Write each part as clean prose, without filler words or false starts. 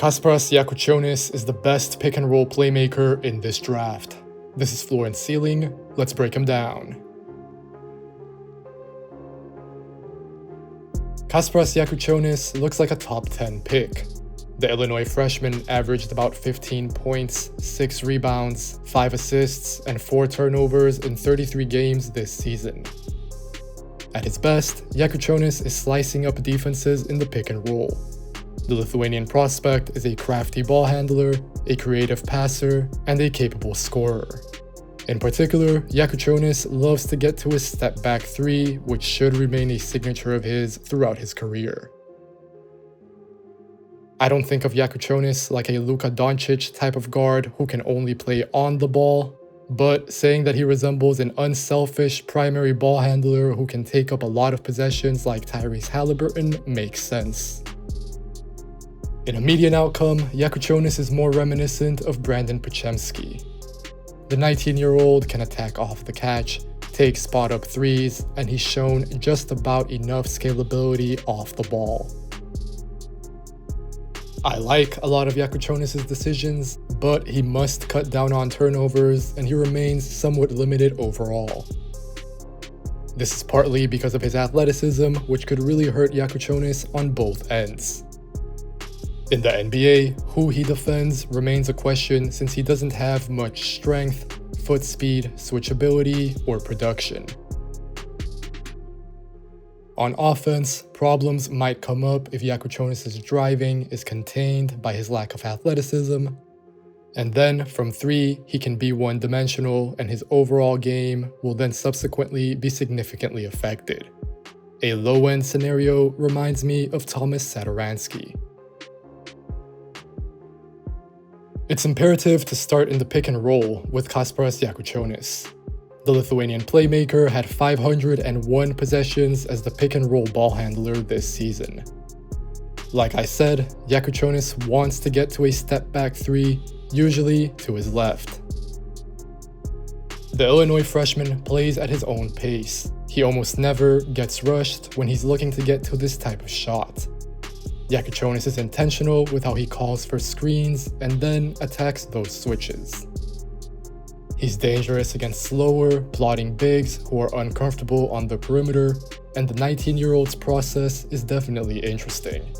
Kasparas Jakucionis is the best pick-and-roll playmaker in this draft. This is floor and ceiling. Let's break him down. Kasparas Jakucionis looks like a top 10 pick. The Illinois freshman averaged about 15 points, 6 rebounds, 5 assists, and 4 turnovers in 33 games this season. At his best, Jakucionis is slicing up defenses in the pick and roll. The Lithuanian prospect is a crafty ball handler, a creative passer, and a capable scorer. In particular, Jakucionis loves to get to his step-back three, which should remain a signature of his throughout his career. I don't think of Jakucionis like a Luka Doncic type of guard who can only play on the ball, but saying that he resembles an unselfish primary ball handler who can take up a lot of possessions like Tyrese Halliburton makes sense. In a median outcome, Jakucionis is more reminiscent of Brandon Podziemski. The 19-year-old can attack off the catch, take spot-up threes, and he's shown just about enough scalability off the ball. I like a lot of Jakucionis' decisions, but he must cut down on turnovers, and he remains somewhat limited overall. This is partly because of his athleticism, which could really hurt Jakucionis on both ends. In the NBA, who he defends remains a question since he doesn't have much strength, foot speed, switchability, or production. On offense, problems might come up if Jakucionis' driving is contained by his lack of athleticism, and then from three, he can be one-dimensional and his overall game will then subsequently be significantly affected. A low-end scenario reminds me of Thomas Satoransky. It's imperative to start in the pick and roll with Kasparas Jakucionis. The Lithuanian playmaker had 501 possessions as the pick and roll ball handler this season. Like I said, Jakucionis wants to get to a step back three, usually to his left. The Illinois freshman plays at his own pace. He almost never gets rushed when he's looking to get to this type of shot. Jakucionis is intentional with how he calls for screens and then attacks those switches. He's dangerous against slower, plodding bigs who are uncomfortable on the perimeter, and the 19-year-old's process is definitely interesting.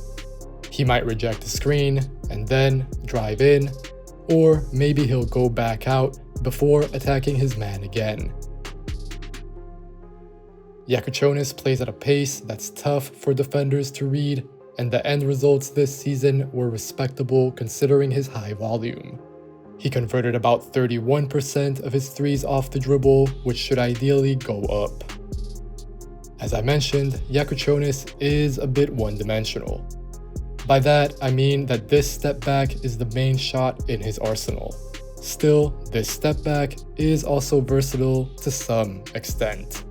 He might reject a screen and then drive in, or maybe he'll go back out before attacking his man again. Jakucionis plays at a pace that's tough for defenders to read, and the end results this season were respectable considering his high volume. He converted about 31% of his threes off the dribble, which should ideally go up. As I mentioned, Jakucionis is a bit one-dimensional. By that, I mean that this step back is the main shot in his arsenal. Still, this step back is also versatile to some extent.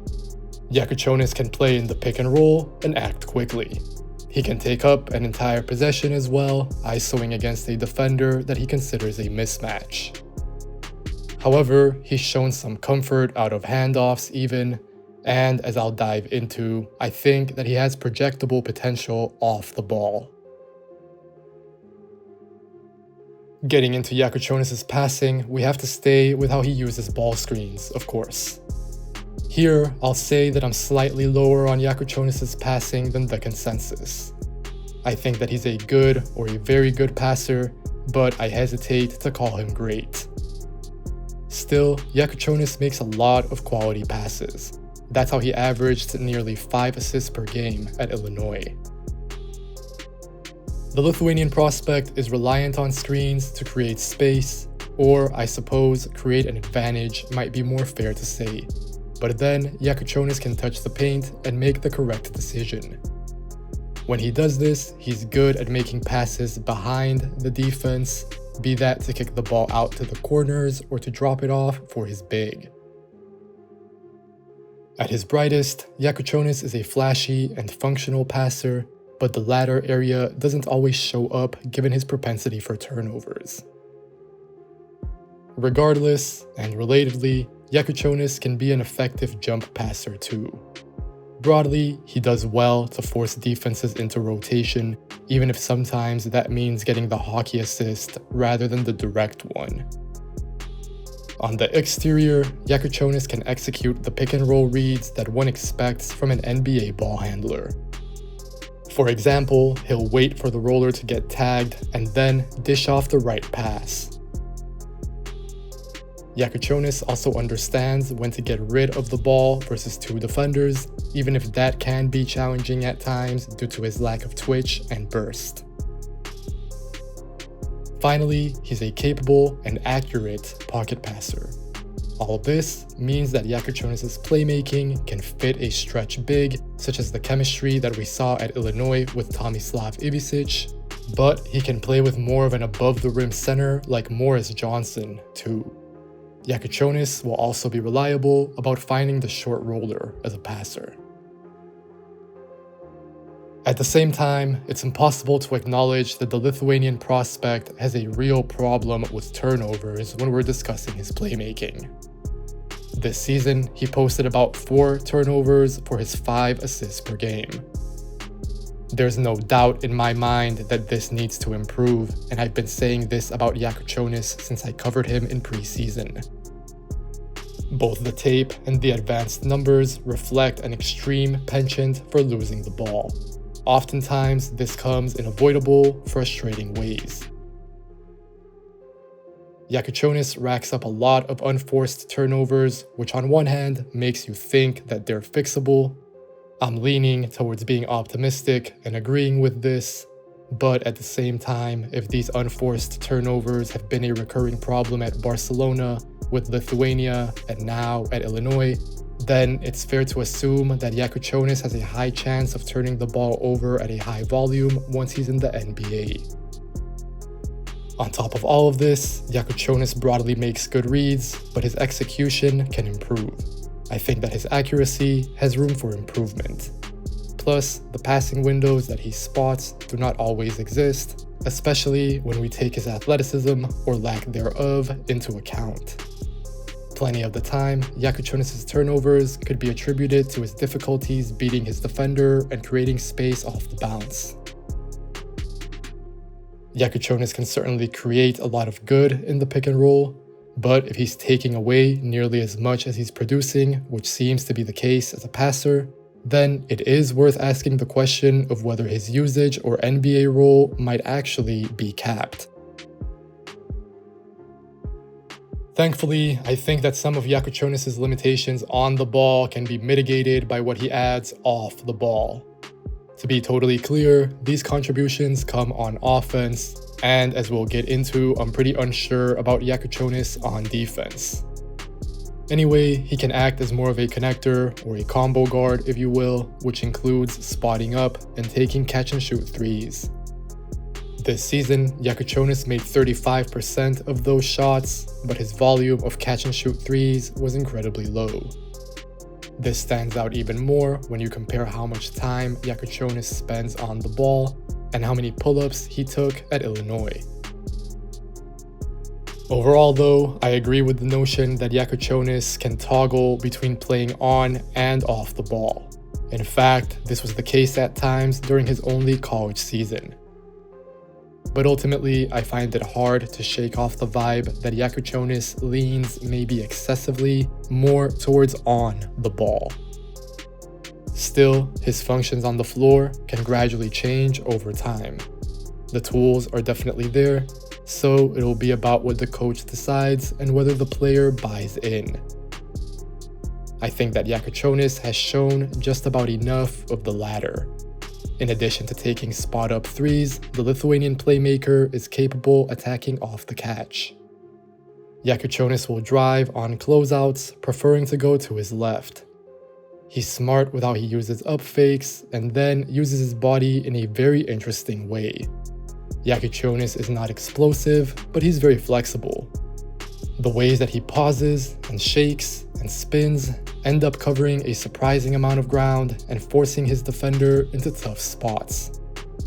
Jakucionis can play in the pick and roll and act quickly. He can take up an entire possession as well, isoing against a defender that he considers a mismatch. However, he's shown some comfort out of handoffs even, and as I'll dive into, I think that he has projectable potential off the ball. Getting into Jakucionis' passing, we have to stay with how he uses ball screens, of course. Here, I'll say that I'm slightly lower on Jakucionis' passing than the consensus. I think that he's a good or a very good passer, but I hesitate to call him great. Still, Jakucionis makes a lot of quality passes. That's how he averaged nearly 5 assists per game at Illinois. The Lithuanian prospect is reliant on screens to create space, or I suppose create an advantage might be more fair to say. But then, Jakucionis can touch the paint and make the correct decision. When he does this, he's good at making passes behind the defense, be that to kick the ball out to the corners or to drop it off for his big. At his brightest, Jakucionis is a flashy and functional passer, but the latter area doesn't always show up given his propensity for turnovers. Regardless, and relatedly, Jakucionis can be an effective jump passer too. Broadly, he does well to force defenses into rotation, even if sometimes that means getting the hockey assist rather than the direct one. On the exterior, Jakucionis can execute the pick-and-roll reads that one expects from an NBA ball handler. For example, he'll wait for the roller to get tagged and then dish off the right pass. Jakucionis also understands when to get rid of the ball versus two defenders, even if that can be challenging at times due to his lack of twitch and burst. Finally, he's a capable and accurate pocket passer. All of this means that Jakucionis' playmaking can fit a stretch big, such as the chemistry that we saw at Illinois with Tomislav Ivičić, but he can play with more of an above-the-rim center like Morris Johnson, too. Jakucionis will also be reliable about finding the short roller as a passer. At the same time, it's impossible to acknowledge that the Lithuanian prospect has a real problem with turnovers when we're discussing his playmaking. This season, he posted about 4 turnovers for his 5 assists per game. There's no doubt in my mind that this needs to improve, and I've been saying this about Jakucionis since I covered him in preseason. Both the tape and the advanced numbers reflect an extreme penchant for losing the ball. Oftentimes, this comes in avoidable, frustrating ways. Jakucionis racks up a lot of unforced turnovers, which on one hand makes you think that they're fixable. I'm leaning towards being optimistic and agreeing with this, but at the same time, if these unforced turnovers have been a recurring problem at Barcelona, with Lithuania, and now at Illinois, then it's fair to assume that Jakucionis has a high chance of turning the ball over at a high volume once he's in the NBA. On top of all of this, Jakucionis broadly makes good reads, but his execution can improve. I think that his accuracy has room for improvement. Plus, the passing windows that he spots do not always exist, especially when we take his athleticism, or lack thereof, into account. Plenty of the time, Jakucionis' turnovers could be attributed to his difficulties beating his defender and creating space off the bounce. Jakucionis can certainly create a lot of good in the pick and roll, but if he's taking away nearly as much as he's producing, which seems to be the case as a passer, then it is worth asking the question of whether his usage or NBA role might actually be capped. Thankfully, I think that some of Jakucionis' limitations on the ball can be mitigated by what he adds off the ball. To be totally clear, these contributions come on offense, and as we'll get into, I'm pretty unsure about Jakucionis on defense. Anyway, he can act as more of a connector, or a combo guard if you will, which includes spotting up and taking catch-and-shoot threes. This season, Jakucionis made 35% of those shots, but his volume of catch-and-shoot threes was incredibly low. This stands out even more when you compare how much time Jakucionis spends on the ball and how many pull-ups he took at Illinois. Overall though, I agree with the notion that Jakucionis can toggle between playing on and off the ball. In fact, this was the case at times during his only college season. But ultimately, I find it hard to shake off the vibe that Jakucionis leans maybe excessively more towards on the ball. Still, his functions on the floor can gradually change over time. The tools are definitely there, so it'll be about what the coach decides and whether the player buys in. I think that Jakucionis has shown just about enough of the latter. In addition to taking spot-up threes, the Lithuanian playmaker is capable attacking off the catch. Jakucionis will drive on closeouts, preferring to go to his left. He's smart with how he uses up fakes, and then uses his body in a very interesting way. Jakucionis is not explosive, but he's very flexible. The ways that he pauses and shakes and spins end up covering a surprising amount of ground and forcing his defender into tough spots.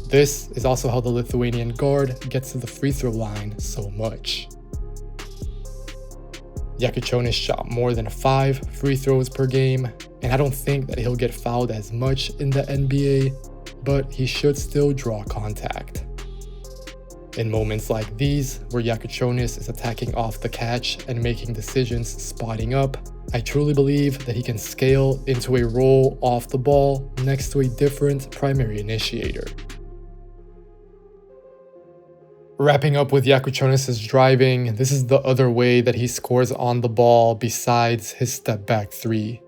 This is also how the Lithuanian guard gets to the free throw line so much. Jakucionis shot more than 5 free throws per game, and I don't think that he'll get fouled as much in the NBA, but he should still draw contact. In moments like these, where Jakucionis is attacking off the catch and making decisions spotting up, I truly believe that he can scale into a role off the ball next to a different primary initiator. Wrapping up with Jakucionis' driving, this is the other way that he scores on the ball besides his step-back three.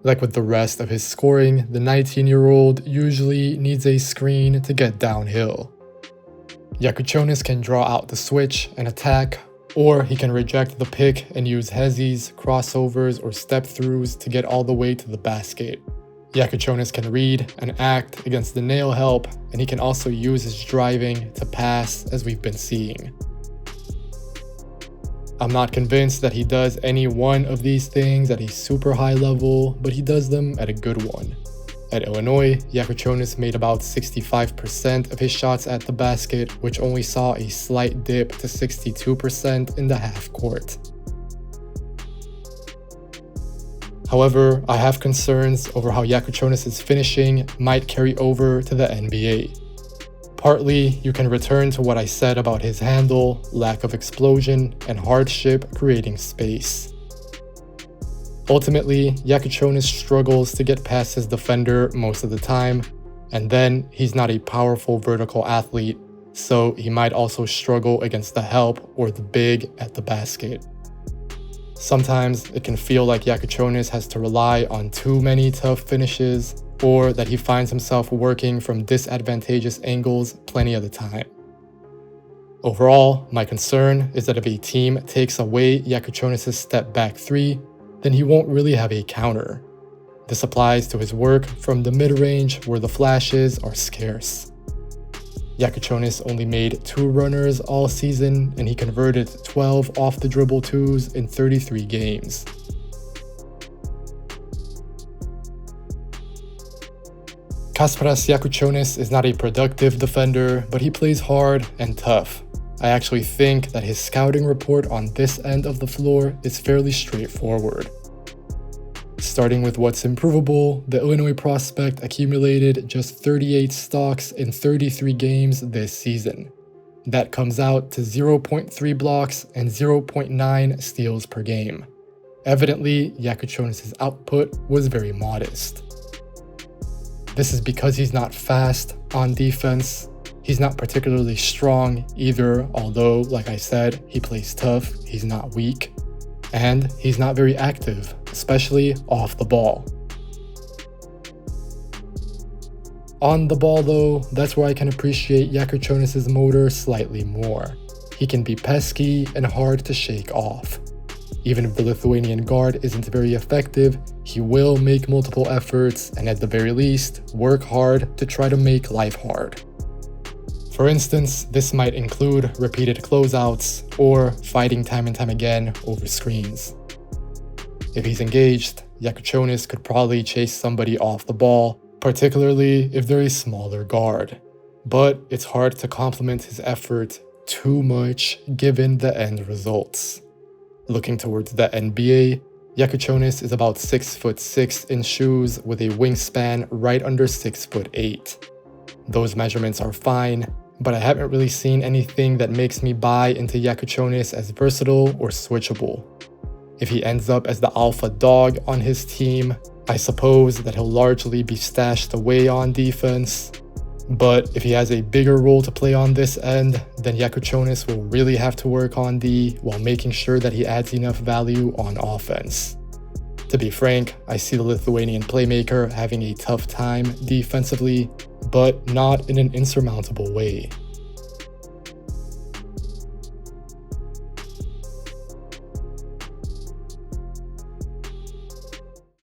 Like with the rest of his scoring, the 19-year-old usually needs a screen to get downhill. Jakucionis can draw out the switch and attack, or he can reject the pick and use hezzies, crossovers, or step-throughs to get all the way to the basket. Jakucionis can read and act against the nail help, and he can also use his driving to pass, as we've been seeing. I'm not convinced that he does any one of these things at a super high level, but he does them at a good one. At Illinois, Jakucionis made about 65% of his shots at the basket, which only saw a slight dip to 62% in the half court. However, I have concerns over how Jakucionis' finishing might carry over to the NBA. Partly, you can return to what I said about his handle, lack of explosion, and hardship creating space. Ultimately, Jakucionis struggles to get past his defender most of the time, and then he's not a powerful vertical athlete, so he might also struggle against the help or the big at the basket. Sometimes it can feel like Jakucionis has to rely on too many tough finishes, or that he finds himself working from disadvantageous angles plenty of the time. Overall, my concern is that if a team takes away Jakucionis' step-back three, then he won't really have a counter. This applies to his work from the mid-range where the flashes are scarce. Jakucionis only made 2 runners all season, and he converted 12 off-the-dribble twos in 33 games. Kasparas Jakucionis is not a productive defender, but he plays hard and tough. I actually think that his scouting report on this end of the floor is fairly straightforward. Starting with what's improvable, the Illinois prospect accumulated just 38 stocks in 33 games this season. That comes out to 0.3 blocks and 0.9 steals per game. Evidently, Jakucionis' output was very modest. This is because he's not fast on defense. He's not particularly strong either, although, like I said, he plays tough, he's not weak. And he's not very active, especially off the ball. On the ball though, that's where I can appreciate Jakucionis' motor slightly more. He can be pesky and hard to shake off. Even if the Lithuanian guard isn't very effective, he will make multiple efforts and at the very least, work hard to try to make life hard. For instance, this might include repeated closeouts or fighting time and time again over screens. If he's engaged, Jakucionis could probably chase somebody off the ball, particularly if they're a smaller guard. But it's hard to compliment his effort too much given the end results. Looking towards the NBA, Jakucionis is about 6'6" in shoes with a wingspan right under 6'8". Those measurements are fine, but I haven't really seen anything that makes me buy into Jakucionis as versatile or switchable. If he ends up as the alpha dog on his team, I suppose that he'll largely be stashed away on defense. But if he has a bigger role to play on this end, then Jakucionis will really have to work on D while making sure that he adds enough value on offense. To be frank, I see the Lithuanian playmaker having a tough time defensively, but not in an insurmountable way.